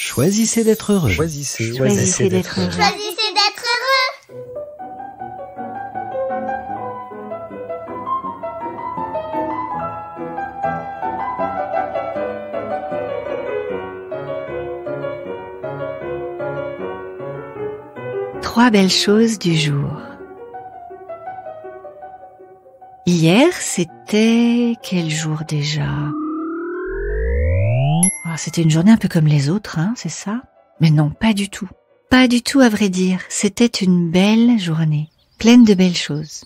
Choisissez d'être heureux. Choisissez d'être heureux. Choisissez d'être heureux. Trois belles choses du jour. Hier, c'était quel jour déjà? C'était une journée un peu comme les autres, c'est ça? Mais non, pas du tout. Pas du tout à vrai dire. C'était une belle journée, pleine de belles choses.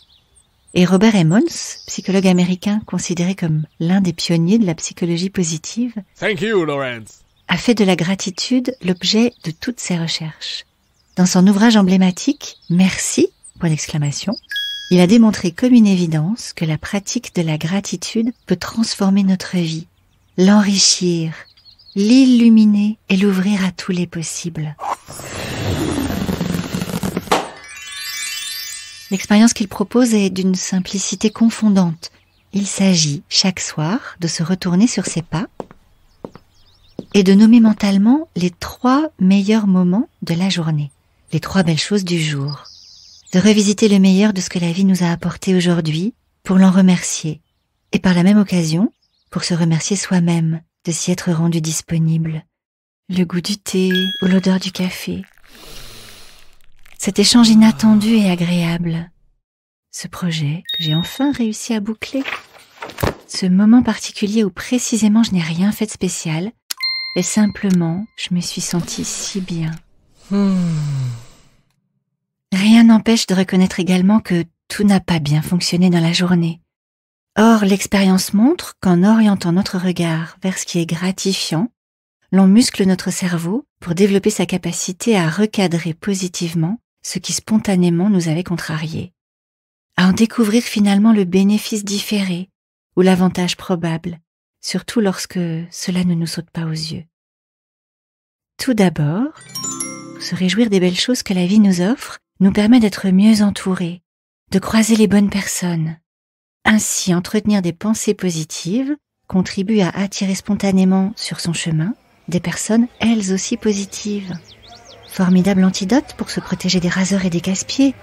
Et Robert Emmons, psychologue américain considéré comme l'un des pionniers de la psychologie positive, Thank you, Lawrence. a fait de la gratitude l'objet de toutes ses recherches. Dans son ouvrage emblématique « Merci », il a démontré comme une évidence que la pratique de la gratitude peut transformer notre vie, l'enrichir, l'illuminer et l'ouvrir à tous les possibles. L'expérience qu'il propose est d'une simplicité confondante. Il s'agit, chaque soir, de se retourner sur ses pas et de nommer mentalement les 3 meilleurs moments de la journée, les 3 belles choses du jour. De revisiter le meilleur de ce que la vie nous a apporté aujourd'hui pour l'en remercier, et par la même occasion, pour se remercier soi-même de s'y être rendu disponible. Le goût du thé ou l'odeur du café. Cet échange inattendu et agréable. Ce projet que j'ai enfin réussi à boucler. Ce moment particulier où précisément je n'ai rien fait de spécial, et simplement je me suis sentie si bien. Rien n'empêche de reconnaître également que tout n'a pas bien fonctionné dans la journée. Or, l'expérience montre qu'en orientant notre regard vers ce qui est gratifiant, l'on muscle notre cerveau pour développer sa capacité à recadrer positivement ce qui spontanément nous avait contrariés, à en découvrir finalement le bénéfice différé ou l'avantage probable, surtout lorsque cela ne nous saute pas aux yeux. Tout d'abord, se réjouir des belles choses que la vie nous offre nous permet d'être mieux entourés, de croiser les bonnes personnes. Ainsi, entretenir des pensées positives contribue à attirer spontanément sur son chemin des personnes elles aussi positives. Formidable antidote pour se protéger des raseurs et des casse-pieds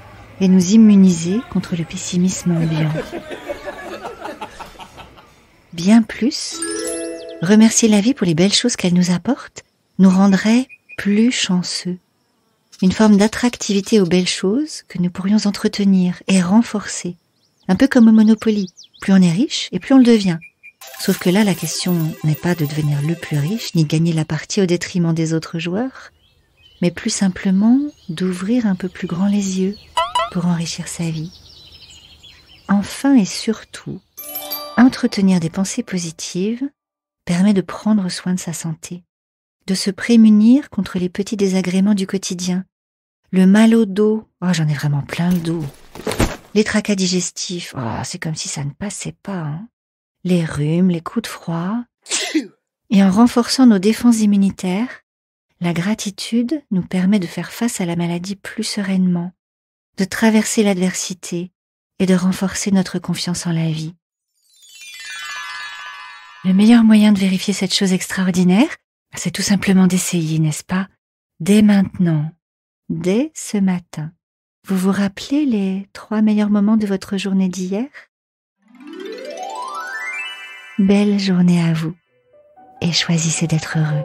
et nous immuniser contre le pessimisme ambiant. Bien plus, remercier la vie pour les belles choses qu'elle nous apporte nous rendrait plus chanceux. Une forme d'attractivité aux belles choses que nous pourrions entretenir et renforcer. Un peu comme au Monopoly, plus on est riche et plus on le devient. Sauf que là, la question n'est pas de devenir le plus riche, ni de gagner la partie au détriment des autres joueurs, mais plus simplement d'ouvrir un peu plus grand les yeux pour enrichir sa vie. Enfin et surtout, entretenir des pensées positives permet de prendre soin de sa santé, de se prémunir contre les petits désagréments du quotidien. Le mal au dos, j'en ai vraiment plein le dos. Les tracas digestifs, c'est comme si ça ne passait pas. Les rhumes, les coups de froid. Et en renforçant nos défenses immunitaires, la gratitude nous permet de faire face à la maladie plus sereinement, de traverser l'adversité et de renforcer notre confiance en la vie. Le meilleur moyen de vérifier cette chose extraordinaire, c'est tout simplement d'essayer, n'est-ce pas? Dès maintenant, dès ce matin. Vous vous rappelez les 3 meilleurs moments de votre journée d'hier? Belle journée à vous et choisissez d'être heureux.